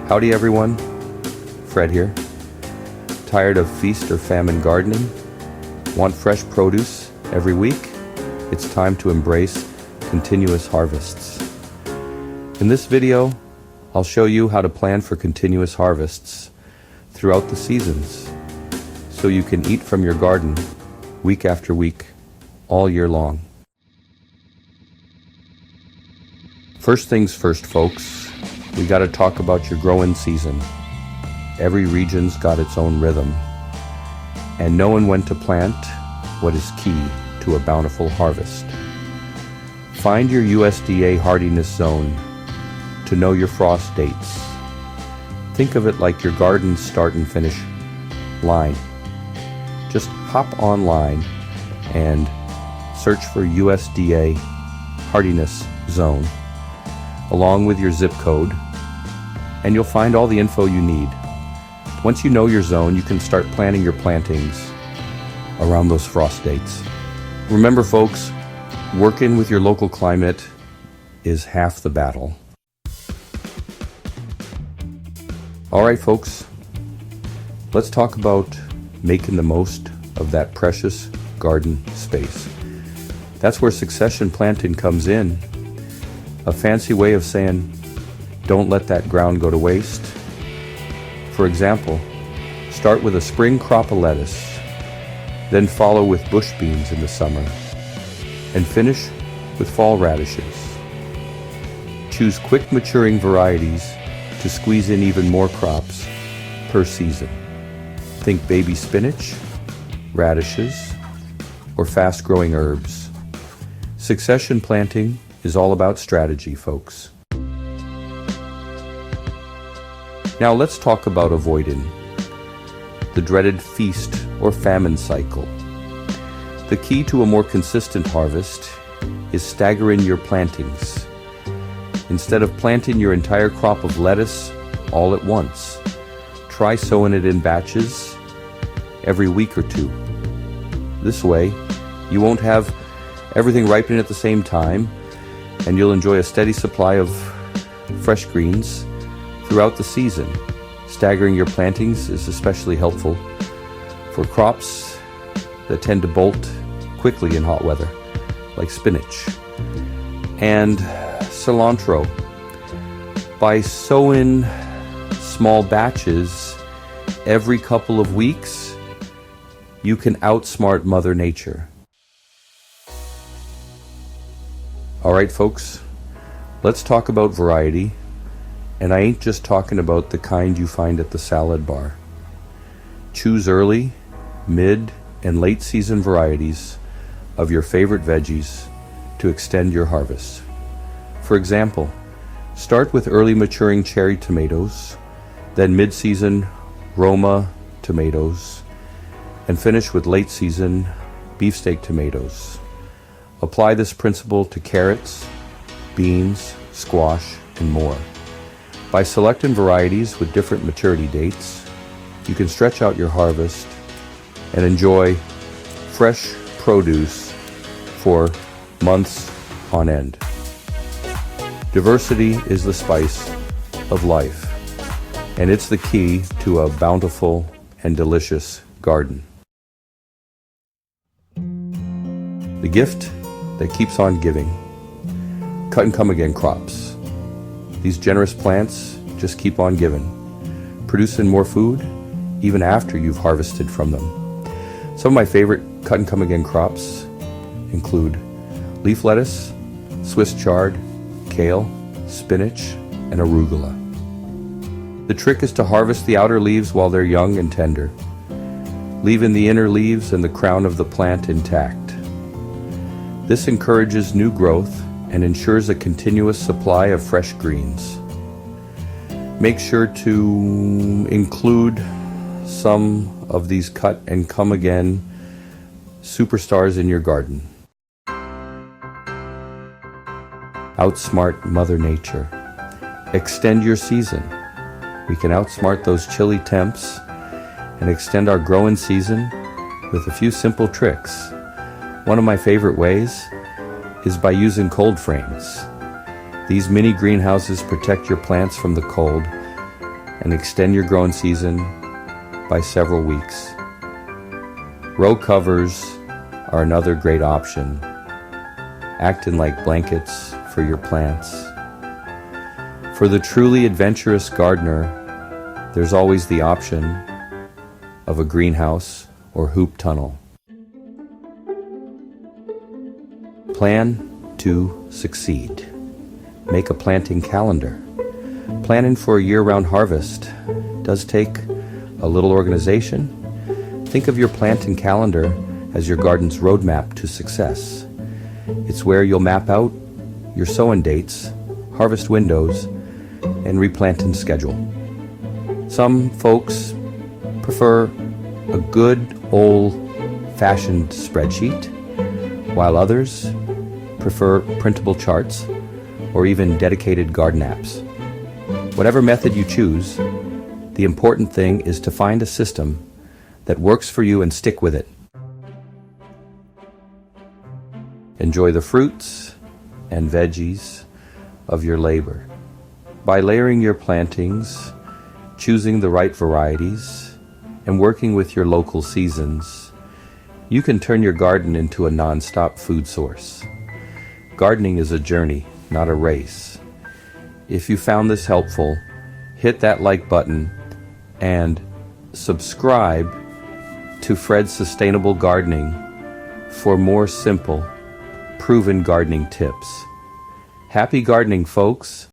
Howdy everyone, Fred here. Tired of feast or famine gardening? Want fresh produce every week? It's time to embrace continuous harvests. In this video, I'll show you how to plan for continuous harvests throughout the seasons so you can eat from your garden week after week, all year long. First things first, folks. We got to talk about your growing season. Every region's got its own rhythm, and knowing when to plant what is key to a bountiful harvest. Find your USDA hardiness zone to know your frost dates. Think of it like your garden's start and finish line. Just hop online and search for USDA hardiness zone along with your zip code, and you'll find all the info you need. Once you know your zone, you can start planning your plantings around those frost dates. Remember, folks, working with your local climate is half the battle. All right, folks, let's talk about making the most of that precious garden space. That's where succession planting comes in. A fancy way of saying, don't let that ground go to waste. For example, start with a spring crop of lettuce, then follow with bush beans in the summer, and finish with fall radishes. Choose quick maturing varieties to squeeze in even more crops per season. Think baby spinach, radishes, or fast-growing herbs. Succession planting is all about strategy, folks. Now let's talk about avoiding the dreaded feast or famine cycle. The key to a more consistent harvest is staggering your plantings. Instead of planting your entire crop of lettuce all at once, try sowing it in batches every week or two. This way, you won't have everything ripening at the same time, and you'll enjoy a steady supply of fresh greens throughout the season. Staggering your plantings is especially helpful for crops that tend to bolt quickly in hot weather, like spinach and cilantro. By sowing small batches every couple of weeks, you can outsmart Mother Nature. All right, folks, let's talk about variety, and I ain't just talking about the kind you find at the salad bar. Choose early, mid, and late season varieties of your favorite veggies to extend your harvest. For example, start with early maturing cherry tomatoes, then mid-season Roma tomatoes, and finish with late season beefsteak tomatoes. Apply this principle to carrots, beans, squash, and more. By selecting varieties with different maturity dates, you can stretch out your harvest and enjoy fresh produce for months on end. Diversity is the spice of life, and it's the key to a bountiful and delicious garden. The gift that keeps on giving. Cut and come again crops. These generous plants just keep on giving, producing more food even after you've harvested from them. Some of my favorite cut and come again crops include leaf lettuce, Swiss chard, kale, spinach, and arugula. The trick is to harvest the outer leaves while they're young and tender, leaving the inner leaves and the crown of the plant intact. This encourages new growth and ensures a continuous supply of fresh greens. Make sure to include some of these cut and come again superstars in your garden. Outsmart Mother Nature. Extend your season. We can outsmart those chilly temps and extend our growing season with a few simple tricks. One of my favorite ways is by using cold frames. These mini greenhouses protect your plants from the cold and extend your growing season by several weeks. Row covers are another great option, acting like blankets for your plants. For the truly adventurous gardener, there's always the option of a greenhouse or hoop tunnel. Plan to succeed. Make a planting calendar. Planning for a year-round harvest does take a little organization. Think of your planting calendar as your garden's roadmap to success. It's where you'll map out your sowing dates, harvest windows, and replanting schedule. Some folks prefer a good old-fashioned spreadsheet, while others prefer printable charts or even dedicated garden apps. Whatever method you choose, the important thing is to find a system that works for you and stick with it. Enjoy the fruits and veggies of your labor. By layering your plantings, choosing the right varieties, and working with your local seasons, you can turn your garden into a non-stop food source. Gardening is a journey, not a race. If you found this helpful, hit that like button and subscribe to Fred's Sustainable Gardening for more simple, proven gardening tips. Happy gardening, folks!